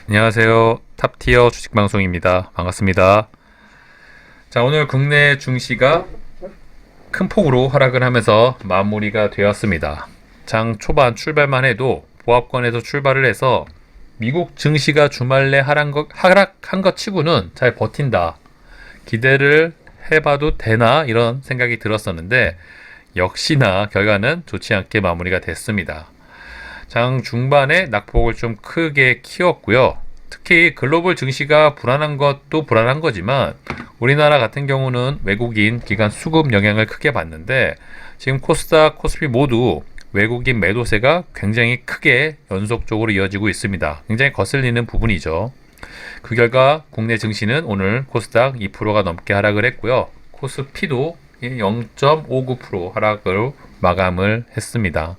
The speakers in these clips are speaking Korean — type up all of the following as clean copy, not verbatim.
안녕하세요. 탑티어 주식방송입니다. 반갑습니다. 자, 오늘 국내 증시가 큰 폭으로 하락을 하면서 마무리가 되었습니다. 장 초반 출발만 해도 보합권에서 출발을 해서 미국 증시가 주말 내 하락한 것 치고는 잘 버틴다. 기대를 해봐도 되나 이런 생각이 들었었는데 역시나 결과는 좋지 않게 마무리가 됐습니다. 장 중반에 낙폭을 좀 크게 키웠고요. 특히 글로벌 증시가 불안한 것도 불안한 거지만 우리나라 같은 경우는 외국인 기관 수급 영향을 크게 받는데 지금 코스닥, 코스피 모두 외국인 매도세가 굉장히 크게 연속적으로 이어지고 있습니다. 굉장히 거슬리는 부분이죠. 그 결과 국내 증시는 오늘 코스닥 2%가 넘게 하락을 했고요. 코스피도 0.59% 하락으로 마감을 했습니다.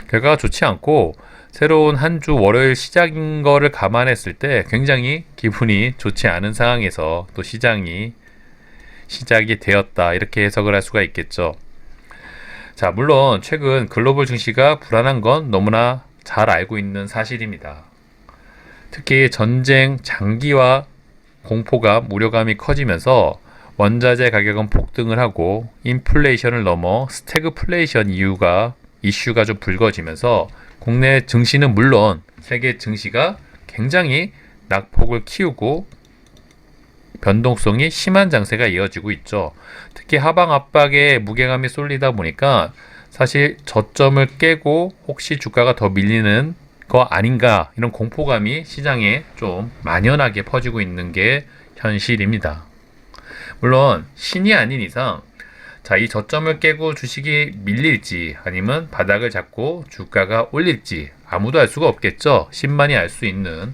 결과가 좋지 않고 새로운 한 주 월요일 시작인 거를 감안했을 때 굉장히 기분이 좋지 않은 상황에서 또 시장이 시작이 되었다 이렇게 해석을 할 수가 있겠죠. 자, 물론 최근 글로벌 증시가 불안한 건 너무나 잘 알고 있는 사실입니다. 특히 전쟁 장기화 공포감, 우려감이 커지면서 원자재 가격은 폭등을 하고 인플레이션을 넘어 스태그플레이션 이슈가 좀 불거지면서 국내 증시는 물론 세계 증시가 굉장히 낙폭을 키우고 변동성이 심한 장세가 이어지고 있죠. 특히 하방 압박에 무게감이 쏠리다 보니까 사실 저점을 깨고 혹시 주가가 더 밀리는 거 아닌가 이런 공포감이 시장에 좀 만연하게 퍼지고 있는 게 현실입니다. 물론 신이 아닌 이상 이 저점을 깨고 주식이 밀릴지 아니면 바닥을 잡고 주가가 올릴지 아무도 알 수가 없겠죠. 신만이 알 수 있는.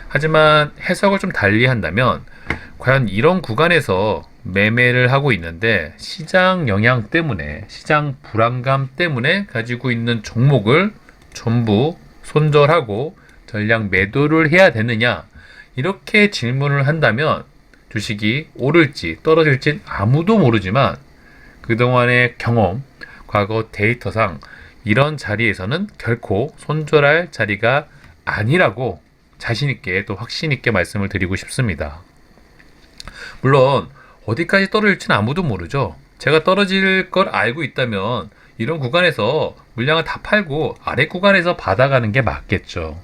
하지만 해석을 좀 달리 한다면 과연 이런 구간에서 매매를 하고 있는데 시장 영향 때문에 시장 불안감 때문에 가지고 있는 종목을 전부 손절하고 전량 매도를 해야 되느냐 이렇게 질문을 한다면 주식이 오를지 떨어질지 아무도 모르지만 그동안의 경험, 과거 데이터상 이런 자리에서는 결코 손절할 자리가 아니라고 자신있게 또 확신있게 말씀을 드리고 싶습니다. 물론 어디까지 떨어질지는 아무도 모르죠. 제가 떨어질 걸 알고 있다면 이런 구간에서 물량을 다 팔고 아래 구간에서 받아가는 게 맞겠죠.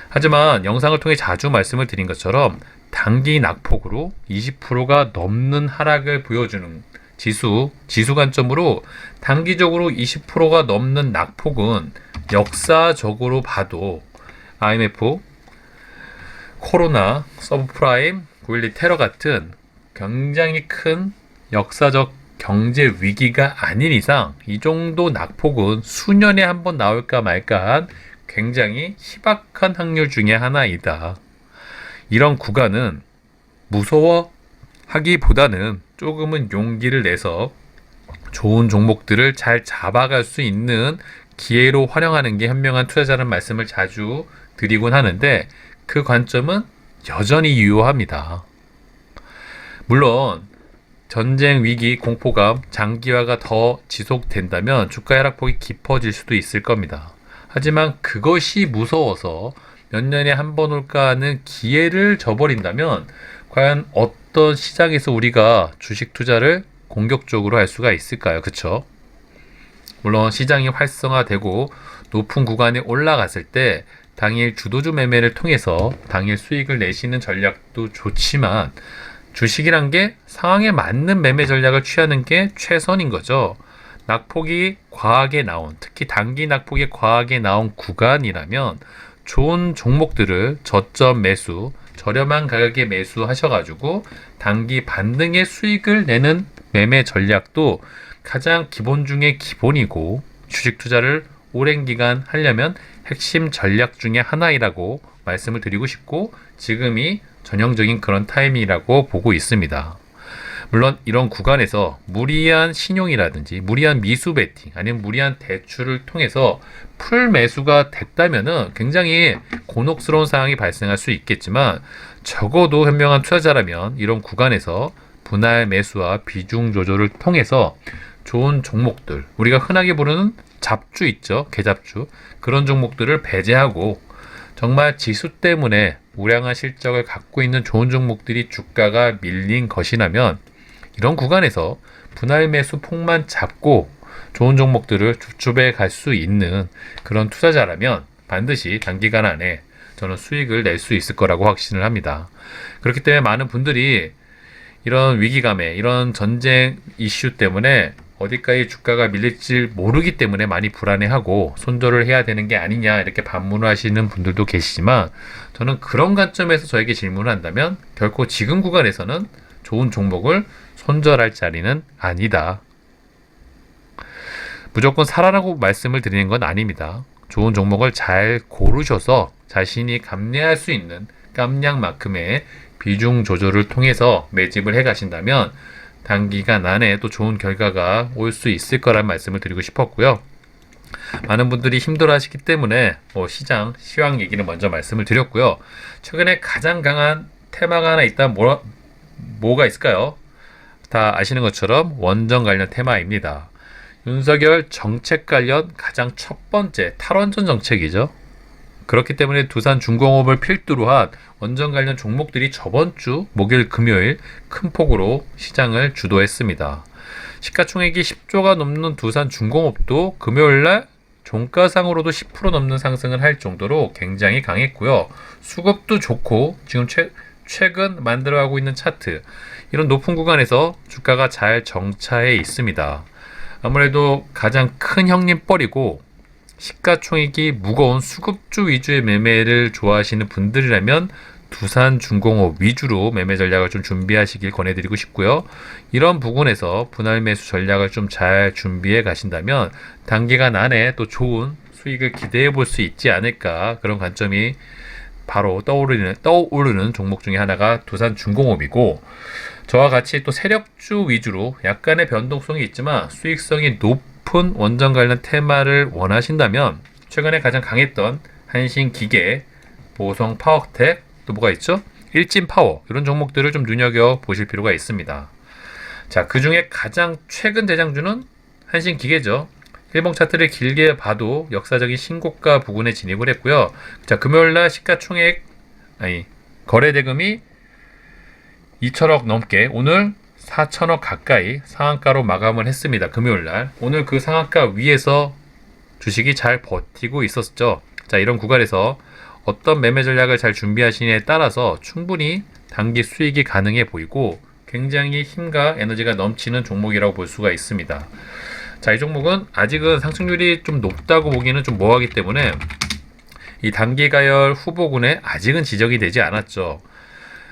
하지만 영상을 통해 자주 말씀을 드린 것처럼 단기 낙폭으로 20%가 넘는 하락을 보여주는 지수 관점으로 단기적으로 20%가 넘는 낙폭은 역사적으로 봐도 IMF, 코로나, 서브프라임, 9.12 테러 같은 굉장히 큰 역사적 경제 위기가 아닌 이상 이 정도 낙폭은 수년에 한 번 나올까 말까한 굉장히 희박한 확률 중에 하나이다. 이런 구간은 무서워하기보다는 조금은 용기를 내서 좋은 종목들을 잘 잡아갈 수 있는 기회로 활용하는 게 현명한 투자자라는 말씀을 자주 드리곤 하는데 그 관점은 여전히 유효합니다. 물론 전쟁 위기 공포감 장기화가 더 지속된다면 주가 하락폭이 깊어질 수도 있을 겁니다. 하지만 그것이 무서워서 몇 년에 한 번 올까 하는 기회를 저버린다면 과연 어떤 시장에서 우리가 주식 투자를 공격적으로 할 수가 있을까요? 그쵸? 물론 시장이 활성화되고 높은 구간에 올라갔을 때 당일 주도주 매매를 통해서 당일 수익을 내시는 전략도 좋지만 주식이란 게 상황에 맞는 매매 전략을 취하는 게 최선인 거죠. 낙폭이 과하게 나온, 특히 단기 낙폭이 과하게 나온 구간이라면 좋은 종목들을 저점 매수, 저렴한 가격에 매수하셔가지고 단기 반등의 수익을 내는 매매 전략도 가장 기본 중에 기본이고 주식 투자를 오랜 기간 하려면 핵심 전략 중에 하나이라고 말씀을 드리고 싶고 지금이 전형적인 그런 타이밍이라고 보고 있습니다. 물론 이런 구간에서 무리한 신용이라든지 무리한 미수 베팅 아니면 무리한 대출을 통해서 풀 매수가 됐다면은 굉장히 곤혹스러운 상황이 발생할 수 있겠지만 적어도 현명한 투자자라면 이런 구간에서 분할 매수와 비중 조절을 통해서 좋은 종목들 우리가 흔하게 부르는 잡주 있죠, 개잡주 그런 종목들을 배제하고 정말 지수 때문에 우량한 실적을 갖고 있는 좋은 종목들이 주가가 밀린 것이라면 이런 구간에서 분할 매수 폭만 잡고 좋은 종목들을 줍줍해 갈 수 있는 그런 투자자라면 반드시 단기간 안에 저는 수익을 낼 수 있을 거라고 확신을 합니다. 그렇기 때문에 많은 분들이 이런 위기감에 이런 전쟁 이슈 때문에 어디까지 주가가 밀릴지 모르기 때문에 많이 불안해하고 손절을 해야 되는 게 아니냐 이렇게 반문하시는 분들도 계시지만 저는 그런 관점에서 저에게 질문을 한다면 결코 지금 구간에서는 좋은 종목을 손절할 자리는 아니다. 무조건 사라라고 말씀을 드리는 건 아닙니다. 좋은 종목을 잘 고르셔서 자신이 감내할 수 있는 깜냥만큼의 비중 조절을 통해서 매집을 해 가신다면 단기간 안에 또 좋은 결과가 올 수 있을 거란 말씀을 드리고 싶었고요. 많은 분들이 힘들어 하시기 때문에 시장 시황 얘기를 먼저 말씀을 드렸고요. 최근에 가장 강한 테마가 하나 있다. 뭐가 있을까요? 다 아시는 것처럼 원전 관련 테마입니다. 윤석열 정책 관련 가장 첫 번째 탈원전 정책이죠. 그렇기 때문에 두산중공업을 필두로 한 원전 관련 종목들이 저번 주 목요일 금요일 큰 폭으로 시장을 주도했습니다. 시가총액이 10조가 넘는 두산중공업도 금요일날 종가상으로도 10% 넘는 상승을 할 정도로 굉장히 강했고요. 수급도 좋고 지금 최근 만들어가고 있는 차트 이런 높은 구간에서 주가가 잘 정차해 있습니다. 아무래도 가장 큰 형님뻘이고 시가총액이 무거운 수급주 위주의 매매를 좋아하시는 분들이라면 두산중공업 위주로 매매 전략을 좀 준비하시길 권해드리고 싶고요. 이런 부분에서 분할 매수 전략을 좀 잘 준비해 가신다면 단기간 안에 또 좋은 수익을 기대해 볼 수 있지 않을까 그런 관점이 바로 떠오르는 종목 중에 하나가 두산중공업이고 저와 같이 또 세력주 위주로 약간의 변동성이 있지만 수익성이 높은 원전 관련 테마를 원하신다면 최근에 가장 강했던 한신기계, 보성파워텍 또 뭐가 있죠? 일진파워 이런 종목들을 좀 눈여겨보실 필요가 있습니다. 자, 그 중에 가장 최근 대장주는 한신기계죠. 일봉 차트를 길게 봐도 역사적인 신고가 부근에 진입을 했고요. 자, 금요일날 거래대금이 2천억 넘게 오늘 4천억 가까이 상한가로 마감을 했습니다. 금요일날 오늘 그 상한가 위에서 주식이 잘 버티고 있었죠. 자, 이런 구간에서 어떤 매매 전략을 잘 준비하시냐에 따라서 충분히 단기 수익이 가능해 보이고 굉장히 힘과 에너지가 넘치는 종목이라고 볼 수가 있습니다. 자, 이 종목은 아직은 상승률이 좀 높다고 보기는 좀 뭐하기 때문에 이 단기 가열 후보군에 아직은 지적이 되지 않았죠.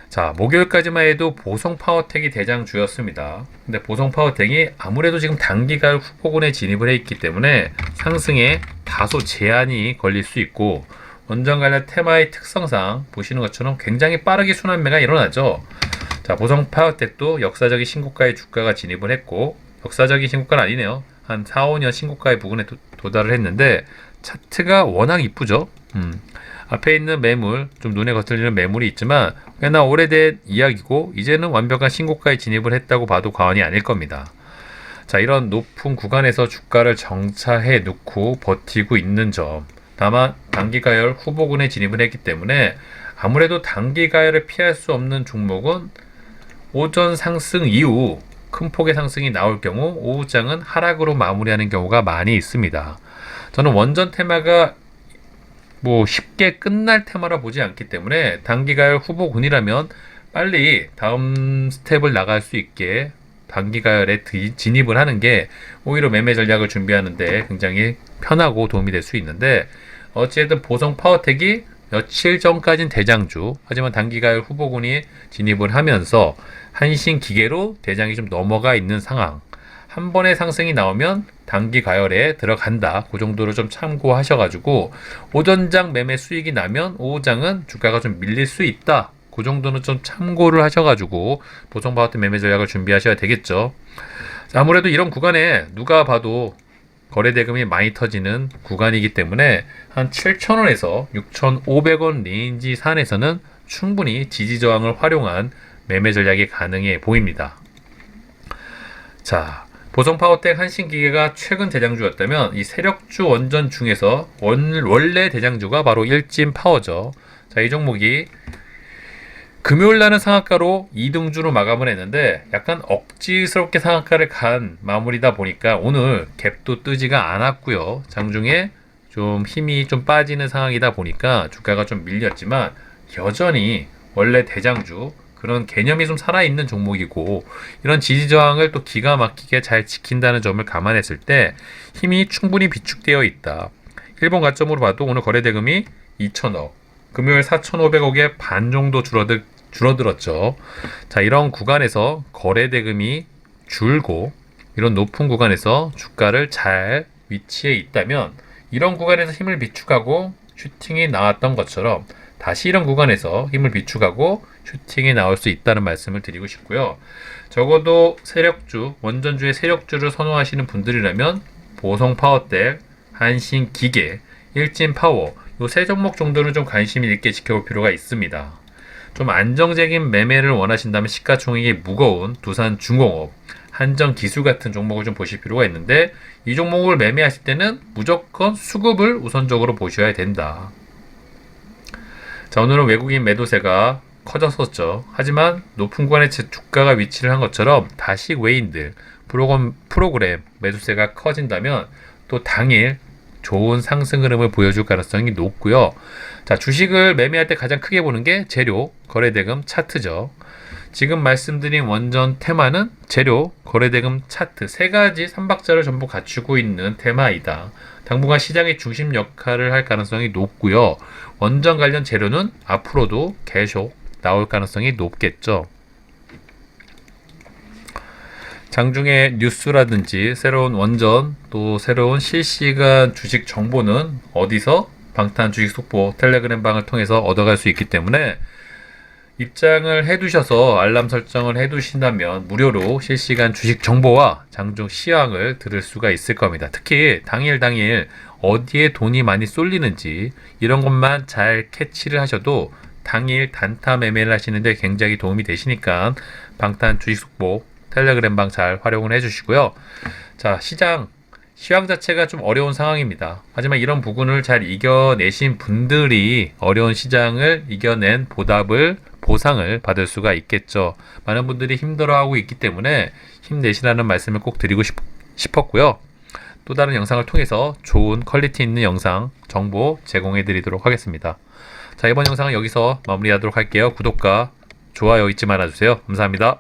자, 목요일까지만 해도 보성파워텍이 대장주였습니다. 근데 보성파워텍이 아무래도 지금 단기 가열 후보군에 진입을 해 있기 때문에 상승에 다소 제한이 걸릴 수 있고 원전 관련 테마의 특성상 보시는 것처럼 굉장히 빠르게 순환매가 일어나죠. 자, 보성파워텍도 역사적인 신고가의 주가가 진입을 했고 역사적인 신고가는 아니네요. 한 4, 5년 신고가의 부근에 도달을 했는데 차트가 워낙 이쁘죠. 앞에 있는 매물, 좀 눈에 거슬리는 매물이 있지만 꽤나 오래된 이야기고 이제는 완벽한 신고가에 진입을 했다고 봐도 과언이 아닐 겁니다. 자, 이런 높은 구간에서 주가를 정차해 놓고 버티고 있는 점, 다만 단기가열 후보군에 진입을 했기 때문에 아무래도 단기가열을 피할 수 없는 종목은 오전 상승 이후 큰 폭의 상승이 나올 경우 오후장은 하락으로 마무리하는 경우가 많이 있습니다. 저는 원전 테마가 쉽게 끝날 테마라 보지 않기 때문에 단기가열 후보군이라면 빨리 다음 스텝을 나갈 수 있게 단기가열에 진입을 하는 게 오히려 매매 전략을 준비하는데 굉장히 편하고 도움이 될 수 있는데 어찌됐든 보성파워텍이 며칠 전까지는 대장주 하지만 단기가열 후보군이 진입을 하면서 한신기계로 대장이 좀 넘어가 있는 상황 한 번의 상승이 나오면 단기 가열에 들어간다. 그 정도로 좀 참고하셔가지고 오전장 매매 수익이 나면 오후장은 주가가 좀 밀릴 수 있다. 그 정도는 좀 참고를 하셔가지고 보성파워텍 매매 전략을 준비하셔야 되겠죠. 아무래도 이런 구간에 누가 봐도 거래대금이 많이 터지는 구간이기 때문에 한 7,000원에서 6,500원 레인지 산에서는 충분히 지지저항을 활용한 매매 전략이 가능해 보입니다. 자, 보성 파워텍 한신기계가 최근 대장주였다면 이 세력주 원전 중에서 원래 대장주가 바로 일진 파워죠. 자, 이 종목이 금요일 날은 상한가로 2등주로 마감을 했는데 약간 억지스럽게 상한가를 간 마무리다 보니까 오늘 갭도 뜨지가 않았고요. 장중에 좀 힘이 좀 빠지는 상황이다 보니까 주가가 좀 밀렸지만 여전히 원래 대장주 그런 개념이 좀 살아있는 종목이고 이런 지지저항을 또 기가 막히게 잘 지킨다는 점을 감안했을 때 힘이 충분히 비축되어 있다. 일본 가점으로 봐도 오늘 거래대금이 2천억, 금요일 4,500억의 반 정도 줄어들었죠. 자, 이런 구간에서 거래대금이 줄고 이런 높은 구간에서 주가를 잘 위치해 있다면 이런 구간에서 힘을 비축하고 슈팅이 나왔던 것처럼 다시 이런 구간에서 힘을 비축하고 슈팅이 나올 수 있다는 말씀을 드리고 싶고요. 적어도 세력주, 원전주의 세력주를 선호하시는 분들이라면 보성 파워텍, 한신 기계, 일진 파워 이 세 종목 정도는 좀 관심 있게 지켜볼 필요가 있습니다. 좀 안정적인 매매를 원하신다면 시가총액이 무거운 두산 중공업, 한정 기술 같은 종목을 좀 보실 필요가 있는데 이 종목을 매매하실 때는 무조건 수급을 우선적으로 보셔야 된다. 자, 오늘은 외국인 매도세가 커졌었죠. 하지만 높은 구간에 주가가 위치를 한 것처럼 다시 외인들 프로그램 매도세가 커진다면 또 당일 좋은 상승 흐름을 보여줄 가능성이 높고요. 자, 주식을 매매할 때 가장 크게 보는 게 재료, 거래대금, 차트죠. 지금 말씀드린 원전 테마는 재료, 거래대금, 차트 세 가지 3박자를 전부 갖추고 있는 테마이다. 당분간 시장의 중심 역할을 할 가능성이 높고요. 원전 관련 재료는 앞으로도 계속 나올 가능성이 높겠죠. 장중에 뉴스라든지 새로운 원전 또 새로운 실시간 주식 정보는 어디서? 방탄 주식 속보 텔레그램 방을 통해서 얻어갈 수 있기 때문에 입장을 해두셔서 알람 설정을 해두신다면 무료로 실시간 주식 정보와 장중 시황을 들을 수가 있을 겁니다. 특히 당일 어디에 돈이 많이 쏠리는지 이런 것만 잘 캐치를 하셔도 당일 단타 매매를 하시는데 굉장히 도움이 되시니까 방탄 주식 속보 텔레그램 방 잘 활용을 해주시고요. 자, 시황 자체가 좀 어려운 상황입니다. 하지만 이런 부분을 잘 이겨내신 분들이 어려운 시장을 이겨낸 보상을 받을 수가 있겠죠. 많은 분들이 힘들어하고 있기 때문에 힘내시라는 말씀을 꼭 드리고 싶었고요. 또 다른 영상을 통해서 좋은 퀄리티 있는 영상, 정보 제공해 드리도록 하겠습니다. 자, 이번 영상은 여기서 마무리하도록 할게요. 구독과 좋아요 잊지 말아주세요. 감사합니다.